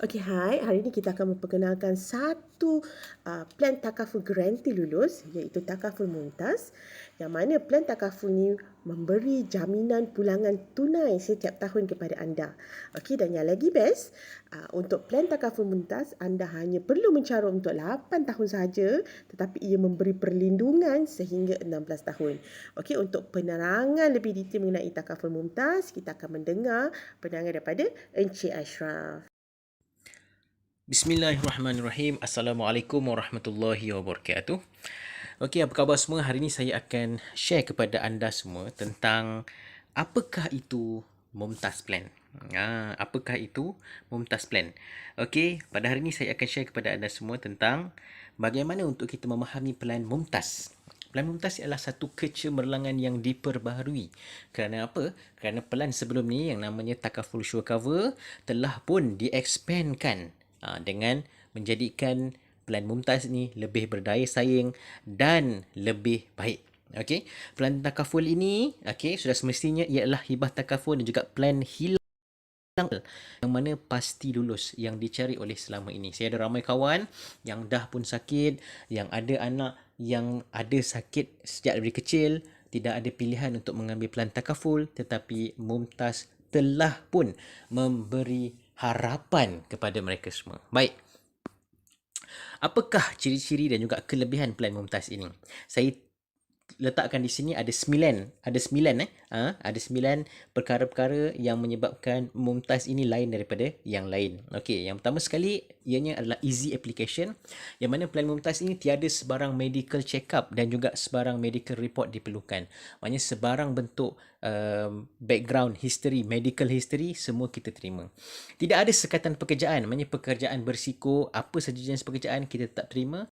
Okey, hai. Hari ini kita akan memperkenalkan satu plan takaful garanti lulus, iaitu takaful Mumtaz, yang mana plan takaful ni memberi jaminan pulangan tunai setiap tahun kepada anda. Okey, dan yang lagi best, untuk plan takaful Mumtaz, anda hanya perlu mencarum untuk 8 tahun sahaja, tetapi ia memberi perlindungan sehingga 16 tahun. Okey, untuk penerangan lebih detail mengenai takaful Mumtaz, kita akan mendengar penerangan daripada Encik Ashraf. Bismillahirrahmanirrahim. Assalamualaikum warahmatullahi wabarakatuh. Okey, apa khabar semua? Hari ini saya akan share kepada anda semua tentang apakah itu Mumtaz Plan. Apakah itu Mumtaz Plan? Okey, pada hari ini saya akan share kepada anda semua tentang bagaimana untuk kita memahami plan Mumtaz. Plan Mumtaz ialah satu kecemerlangan yang diperbaharui. Kerana apa? Kerana plan sebelum ni yang namanya Takaful Sure Cover telah pun diexpandkan dengan menjadikan plan Mumtaz ni lebih berdaya saing dan lebih baik. Okey, plan takaful ini sudah semestinya ialah hibah takaful dan juga plan hilang yang mana pasti lulus yang dicari oleh selama ini. Saya ada ramai kawan yang dah pun sakit, yang ada anak yang ada sakit sejak dari kecil, tidak ada pilihan untuk mengambil plan takaful, tetapi Mumtaz telah pun memberi harapan kepada mereka semua. Baik, apakah ciri-ciri dan juga kelebihan plan Mumtaz ini? Saya letakkan di sini ada sembilan perkara-perkara yang menyebabkan Mumtaz ini lain daripada yang lain. Okey, yang pertama sekali ianya adalah easy application, yang mana plan Mumtaz ini tiada sebarang medical check-up dan juga sebarang medical report diperlukan. Maknanya sebarang bentuk background history, medical history semua kita terima. Tidak ada sekatan pekerjaan, maknanya pekerjaan berisiko, apa saja jenis pekerjaan kita tetap terima.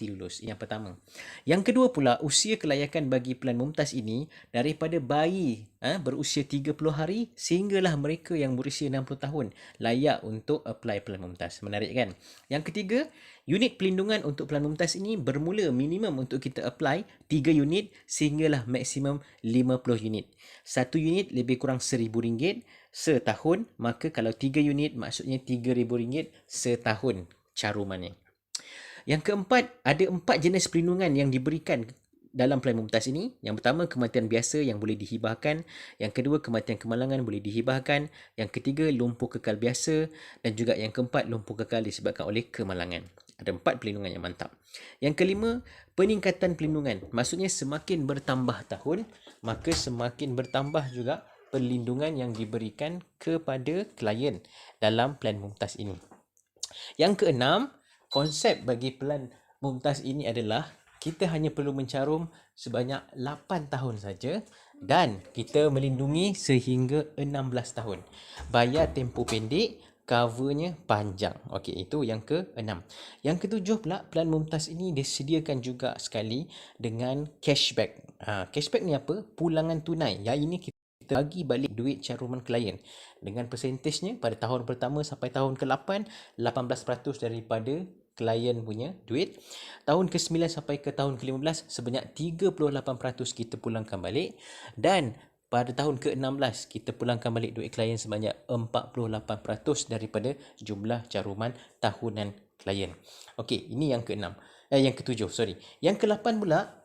Lulus. Yang pertama. Yang kedua pula, usia kelayakan bagi plan Mumtaz ini daripada bayi berusia 30 hari sehinggalah mereka yang berusia 60 tahun layak untuk apply plan Mumtaz. Menarik kan? Yang ketiga, unit pelindungan untuk plan Mumtaz ini bermula minimum untuk kita apply 3 unit sehinggalah maksimum 50 unit. Satu unit lebih kurang RM1,000 setahun, maka kalau 3 unit maksudnya RM3,000 setahun carumannya. Yang keempat, ada 4 jenis perlindungan yang diberikan dalam plan Mumtaz ini. Yang pertama, kematian biasa yang boleh dihibahkan. Yang kedua, kematian kemalangan boleh dihibahkan. Yang ketiga, lumpuh kekal biasa. Dan juga yang keempat, lumpuh kekal disebabkan oleh kemalangan. Ada 4 perlindungan yang mantap. Yang kelima, peningkatan perlindungan. Maksudnya semakin bertambah tahun, maka semakin bertambah juga perlindungan yang diberikan kepada klien dalam plan Mumtaz ini. Yang keenam, konsep bagi plan Mumtaz ini adalah kita hanya perlu mencarum sebanyak 8 tahun saja dan kita melindungi sehingga 16 tahun. Bayar tempoh pendek, covernya panjang. Okey, itu yang keenam. Yang ketujuh pula, plan Mumtaz ini disediakan juga sekali dengan cashback. Cashback ni apa? Pulangan tunai. Yang ini kita bagi balik duit caruman klien dengan persentasenya pada tahun pertama sampai tahun ke-8, 18% daripada klien punya duit. Tahun ke-9 sampai ke tahun ke-15 sebanyak 38% kita pulangkan balik, dan pada tahun ke-16 kita pulangkan balik duit klien sebanyak 48% daripada jumlah caruman tahunan klien. Okey, ini yang ke-6. Yang ke-7, sorry. Yang ke-8 pula,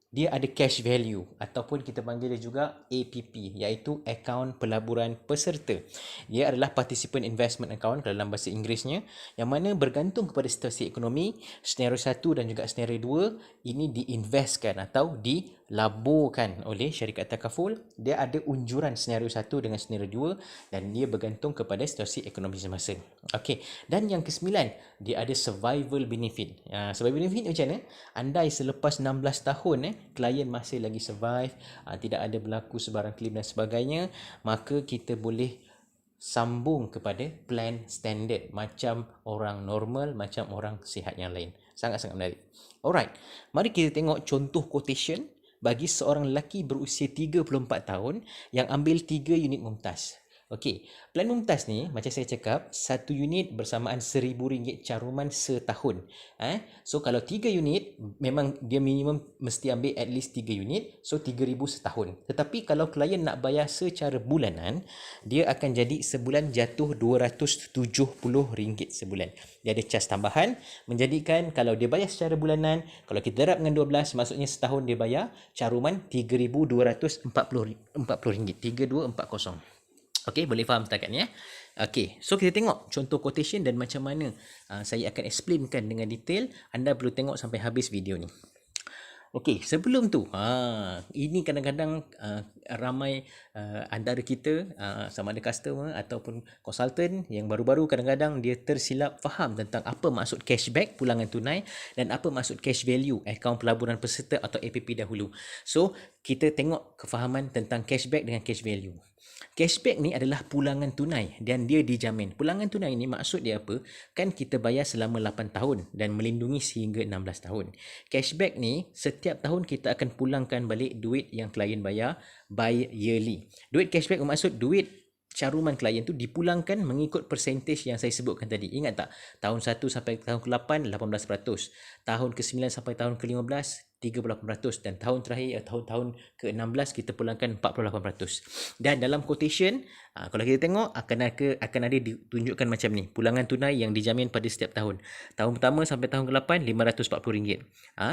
dia ada cash value ataupun kita panggil dia juga APP, iaitu akaun pelaburan peserta. Dia adalah participant investment account dalam bahasa Inggerisnya, yang mana bergantung kepada situasi ekonomi. Senario 1 dan juga senario 2 ini diinvestkan atau dilaburkan oleh syarikat takaful. Dia ada unjuran senario 1 dengan senario 2 dan dia bergantung kepada situasi ekonomi semasa. Okey, dan yang ke-9, dia ada survival benefit. Survival benefit macam mana? Andai selepas 16 tahun klien masih lagi survive, tidak ada berlaku sebarang claim dan sebagainya, maka kita boleh sambung kepada plan standard macam orang normal, macam orang sihat yang lain. Sangat-sangat menarik. Alright, mari kita tengok contoh quotation bagi seorang lelaki berusia 34 tahun yang ambil 3 unit Mumtaz. Okey, plan Mumtaz ni macam saya cakap, satu unit bersamaan RM1,000 caruman setahun. So kalau 3 unit memang dia minimum mesti ambil at least 3 unit, so 3,000 setahun. Tetapi kalau klien nak bayar secara bulanan, dia akan jadi sebulan jatuh RM270 sebulan. Dia ada cas tambahan menjadikan kalau dia bayar secara bulanan, kalau kita darab dengan 12 maksudnya setahun dia bayar caruman RM3,240. 3240. Okey, boleh faham setakat ni ya. Okey, so kita tengok contoh quotation dan macam mana saya akan explainkan dengan detail. Anda perlu tengok sampai habis video ni. Okey, sebelum tu, ini kadang-kadang ramai antara kita sama ada customer ataupun konsultan yang baru-baru kadang-kadang dia tersilap faham tentang apa maksud cashback pulangan tunai dan apa maksud cash value akaun pelaburan peserta atau APP dahulu. So, kita tengok kefahaman tentang cashback dengan cash value. Cashback ni adalah pulangan tunai dan dia dijamin. Pulangan tunai ni maksud dia apa? Kan kita bayar selama 8 tahun dan melindungi sehingga 16 tahun. Cashback ni setiap tahun kita akan pulangkan balik duit yang klien bayar by yearly. Duit cashback bermaksud duit caruman klien tu dipulangkan mengikut percentage yang saya sebutkan tadi. Ingat tak? Tahun 1 sampai tahun ke-8, 18%. Tahun ke-9 sampai tahun ke-15, 38%, dan tahun terakhir tahun ke-16 kita pulangkan 48%. Dan dalam quotation, kalau kita tengok akan ada ditunjukkan macam ni, pulangan tunai yang dijamin pada setiap tahun. Tahun pertama sampai tahun ke-8 RM540.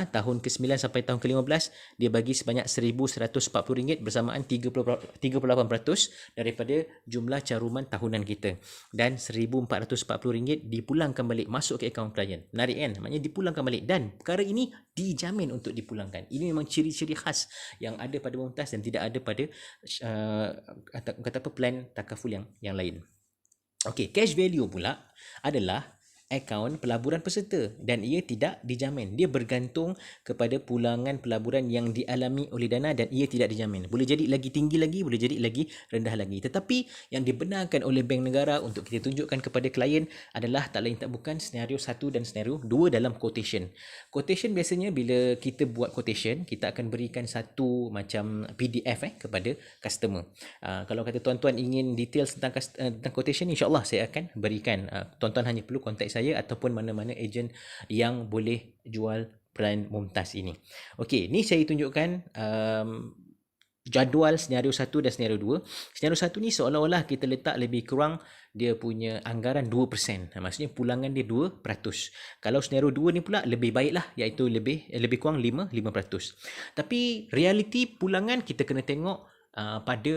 Tahun ke-9 sampai tahun ke-15 dia bagi sebanyak RM1,140 bersamaan 38% daripada jumlah caruman tahunan kita. Dan RM1,440 dipulangkan balik masuk ke akaun klien. Menarik kan? Maknanya dipulangkan balik dan perkara ini dijamin untuk dipulangkan. Ini memang ciri-ciri khas yang ada pada Mumtaz dan tidak ada pada kata apa plan takaful yang lain. Okey, cash value pula adalah akaun pelaburan peserta dan ia tidak dijamin. Dia bergantung kepada pulangan pelaburan yang dialami oleh dana dan ia tidak dijamin. Boleh jadi lagi tinggi lagi, boleh jadi lagi rendah lagi. Tetapi yang dibenarkan oleh Bank Negara untuk kita tunjukkan kepada klien adalah tak lain tak bukan senario 1 dan senario 2 dalam quotation. Quotation biasanya bila kita buat quotation, kita akan berikan satu macam PDF kepada customer. Kalau kata tuan-tuan ingin details tentang quotation, insya-Allah saya akan berikan. Tuan-tuan hanya perlu kontak saya ataupun mana-mana ejen yang boleh jual plan Mumtaz ini. Okey, ni saya tunjukkan jadual senario 1 dan senario 2. Senario 1 ni seolah-olah kita letak lebih kurang dia punya anggaran 2%. Maksudnya pulangan dia 2%. Kalau senario 2 ni pula lebih baiklah, iaitu lebih kurang 5%. Tapi realiti pulangan kita kena tengok pada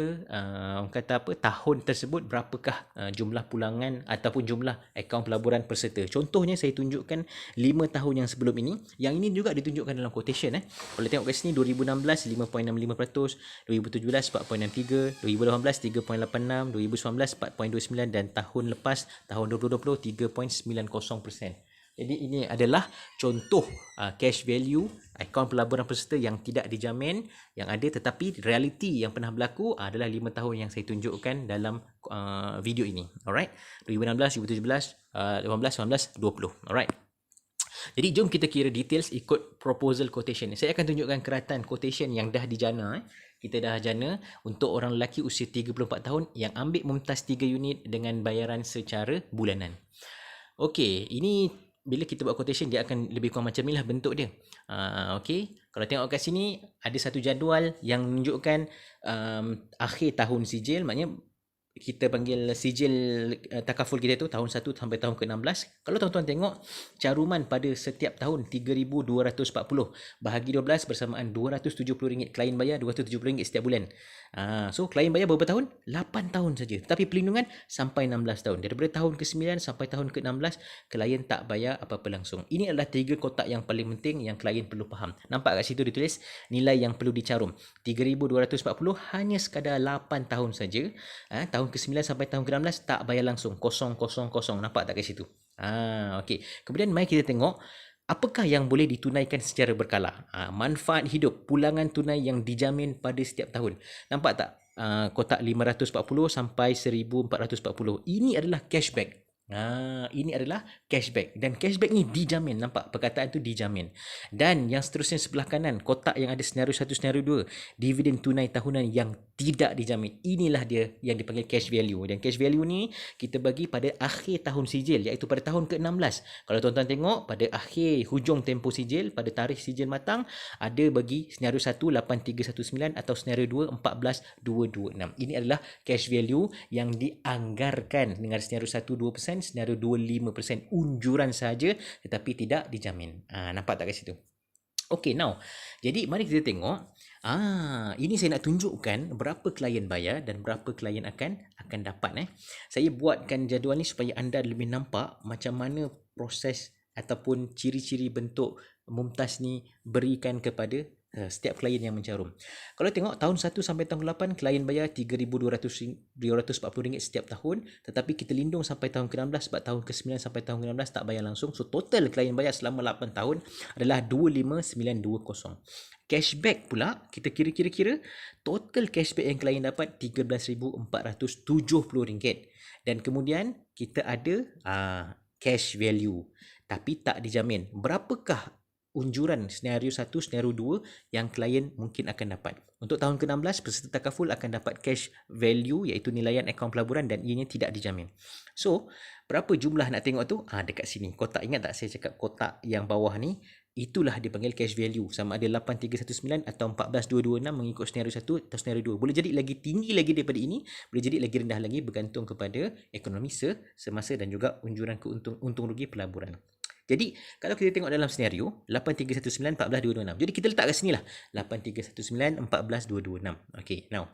orang kata apa, tahun tersebut berapakah jumlah pulangan ataupun jumlah akaun pelaburan peserta. Contohnya saya tunjukkan 5 tahun yang sebelum ini. Yang ini juga ditunjukkan dalam quotation. Boleh tengok kat sini 2016 5.65%, 2017 4.63%, 2018 3.86%, 2019 4.29% dan tahun lepas tahun 2020 3.90%. Jadi ini adalah contoh cash value akaun pelaburan peserta yang tidak dijamin, yang ada tetapi realiti yang pernah berlaku adalah 5 tahun yang saya tunjukkan dalam video ini. Alright. 2016, 2017, 18, 19, 20. Alright. Jadi jom kita kira details ikut proposal quotation. Saya akan tunjukkan keratan quotation yang dah dijana. Kita dah jana untuk orang lelaki usia 34 tahun yang ambil Mumtaz 3 unit dengan bayaran secara bulanan. Okey, ini bila kita buat quotation dia akan lebih kurang macam inilah bentuk dia. Okey, kalau tengok kat sini ada satu jadual yang menunjukkan akhir tahun sijil, maknanya kita panggil sijil takaful kita tu tahun 1 sampai tahun ke-16. Kalau tuan-tuan tengok caruman pada setiap tahun 3,240 bahagi 12 bersamaan RM270. Klien bayar RM270 setiap bulan. So klien bayar berapa tahun? 8 tahun saja. Tapi pelindungan sampai 16 tahun. Daripada tahun ke-9 sampai tahun ke-16 klien tak bayar apa-apa langsung. Ini adalah 3 kotak yang paling penting yang klien perlu faham. Nampak kat situ ditulis nilai yang perlu dicarum. 3,240 hanya sekadar 8 tahun saja. Tahun ke-9 sampai tahun ke-16 tak bayar langsung, 000. Nampak tak kat situ? Okey. Kemudian mari kita tengok apakah yang boleh ditunaikan secara berkala. Manfaat hidup, pulangan tunai yang dijamin pada setiap tahun. Nampak tak? Kotak 540 sampai 1440. Ini adalah cashback. Ini adalah cashback dan cashback ni dijamin, nampak perkataan tu dijamin. Dan yang seterusnya sebelah kanan, kotak yang ada senario 1, senario 2, dividen tunai tahunan yang tidak dijamin. Inilah dia yang dipanggil cash value. Dan cash value ni kita bagi pada akhir tahun sijil, iaitu pada tahun ke-16. Kalau tuan-tuan tengok pada akhir hujung tempoh sijil, pada tarikh sijil matang, ada bagi senario 1 8319 atau senario 2 14226. Ini adalah cash value yang dianggarkan dengan senario 1 2%, senario 2 5% unjuran saja tetapi tidak dijamin. Nampak tak kat situ? Okay, now. Jadi mari kita tengok. Ini saya nak tunjukkan berapa klien bayar dan berapa klien akan dapat. Saya buatkan jadual ni supaya anda lebih nampak macam mana proses ataupun ciri-ciri bentuk Mumtaz ni berikan kepada setiap klien yang mencarum. Kalau tengok tahun 1 sampai tahun 8, klien bayar RM3,240 setiap tahun, tetapi kita lindung sampai tahun ke-16 sebab tahun ke-9 sampai tahun ke-16 tak bayar langsung. So total klien bayar selama 8 tahun adalah 25,920. Cashback pula, kita kira-kira total cashback yang klien dapat RM13,470. Dan kemudian kita ada cash value, tapi tak dijamin berapakah unjuran senario 1, senario 2 yang klien mungkin akan dapat. Untuk tahun ke-16, peserta takaful akan dapat cash value iaitu nilaian akaun pelaburan dan ianya tidak dijamin. So, berapa jumlah nak tengok tu? Dekat sini. Kotak, ingat tak saya cakap kotak yang bawah ni? Itulah dipanggil cash value. Sama ada 8319 atau 14226 mengikut senario 1 atau senario 2. Boleh jadi lagi tinggi lagi daripada ini, boleh jadi lagi rendah lagi bergantung kepada ekonomi semasa dan juga unjuran untung rugi pelaburan. Jadi, kalau kita tengok dalam senario 8319 14226. Jadi kita letak kat sini lah 8319 14226. Okay, now.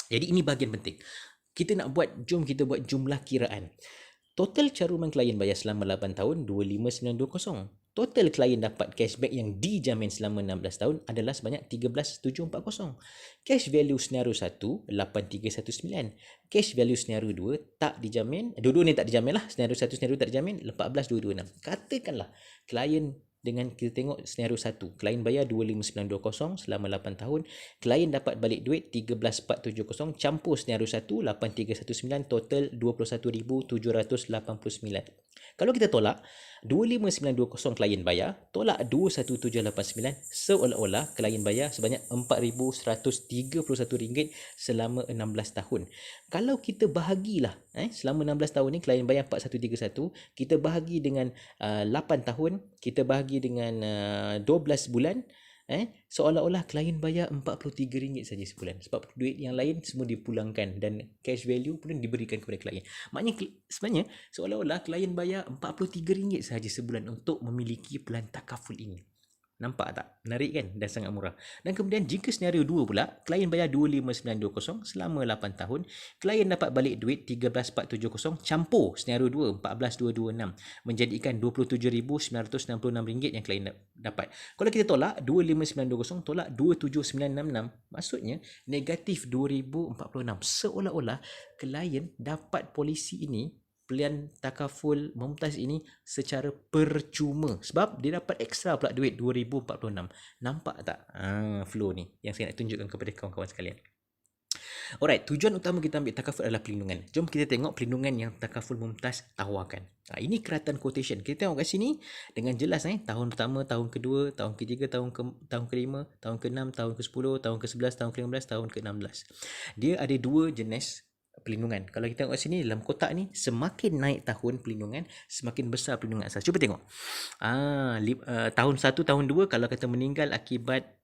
Jadi ini bahagian penting. Jom kita buat jumlah kiraan. Total caruman klien bayar selama 8 tahun 25920. Total klien dapat cashback yang dijamin selama 16 tahun adalah sebanyak 13,740. Cash value senario 1 8319. Cash value senario 2 tak dijamin. Dua-dua ni tak dijamin lah. Senario 1 senario 2 tak dijamin 14,226. Katakanlah klien dengan kita tengok senario 1, klien bayar 25,920 selama 8 tahun, klien dapat balik duit 13,470 campur senario 1 8319 total 21,789. Kalau kita tolak 25,920 klien bayar, tolak 21789, seolah-olah klien bayar sebanyak RM4,131 selama 16 tahun. Kalau kita bahagilah selama 16 tahun ni klien bayar 4131, kita bahagi dengan 8 tahun, kita bahagi dengan 12 bulan, seolah-olah klien bayar RM43 saja sebulan sebab duit yang lain semua dipulangkan dan cash value pun diberikan kepada klien. Maknanya sebenarnya seolah-olah klien bayar RM43 saja sebulan untuk memiliki pelan takaful ini. Nampak tak? Menarik kan? Dan sangat murah. Dan kemudian jika senario 2 pula, klien bayar 25,920 selama 8 tahun, klien dapat balik duit 13,470 campur senario 2 14,226 menjadikan RM27,966 yang klien dapat. Kalau kita tolak 25,920 tolak 27,966, maksudnya negatif 2,046. Seolah-olah klien dapat polisi ini, pilihan takaful Mumtaz ini secara percuma sebab dia dapat ekstra pula duit 2,046. Nampak tak flow ni yang saya nak tunjukkan kepada kawan-kawan sekalian. Alright, tujuan utama kita ambil takaful adalah pelindungan. Jom kita tengok pelindungan yang takaful Mumtaz tawarkan. Ini keratan quotation. Kita tengok kat sini dengan jelas tahun pertama, tahun kedua, tahun ketiga, tahun kelima, tahun ke-6, tahun ke-10, tahun ke-11, tahun ke-15, tahun ke-16. Dia ada dua jenis pelindungan. Kalau kita tengok kat sini dalam kotak ni, semakin naik tahun pelindungan, semakin besar pelindungan asas. Cuba tengok. Tahun 1, tahun 2 kalau kata meninggal akibat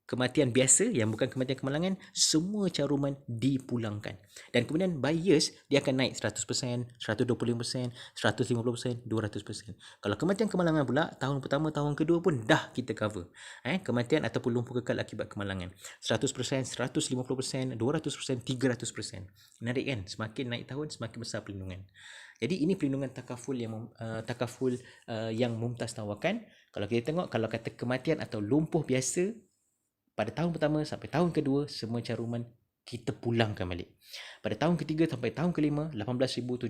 kematian biasa yang bukan kematian kemalangan, semua caruman dipulangkan. Dan kemudian by years dia akan naik 100%, 125%, 150%, 200%. Kalau kematian kemalangan pula, tahun pertama, tahun kedua pun dah kita cover. Kematian ataupun lumpuh kekal akibat kemalangan. 100%, 150%, 200%, 300%. Menarik kan? Semakin naik tahun, semakin besar pelindungan. Jadi ini pelindungan takaful yang Mumtaz tawarkan. Kalau kita tengok, kalau kata kematian atau lumpuh biasa, pada tahun pertama sampai tahun kedua, semua caruman kita pulangkan balik. Pada tahun ketiga sampai tahun kelima, 18,750.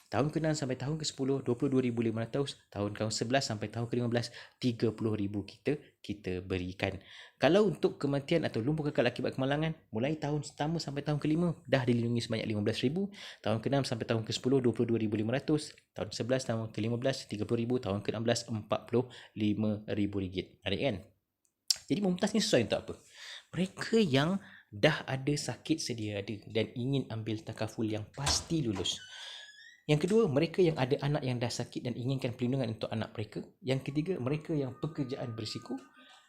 Tahun ke-6 sampai tahun ke-10, 22,500. Tahun ke-11 sampai tahun ke-15, 30,000 kita berikan. Kalau untuk kematian atau lumpuh kekal akibat kemalangan, mulai tahun pertama sampai tahun kelima dah dilindungi sebanyak 15,000. Tahun ke-6 sampai tahun ke-10, 22,500. Tahun ke-11, tahun ke-15, 30,000. Tahun ke-16, 45,000 ringgit. Adik kan? Jadi Mumtaz ni sesuai untuk apa? Mereka yang dah ada sakit sedia ada dan ingin ambil takaful yang pasti lulus. Yang kedua, mereka yang ada anak yang dah sakit dan inginkan perlindungan untuk anak mereka. Yang ketiga, mereka yang pekerjaan berisiko.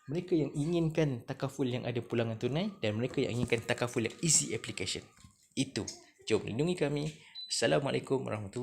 Mereka yang inginkan takaful yang ada pulangan tunai. Dan mereka yang inginkan takaful yang easy application. Itu. Jom lindungi kami. Assalamualaikum warahmatullahi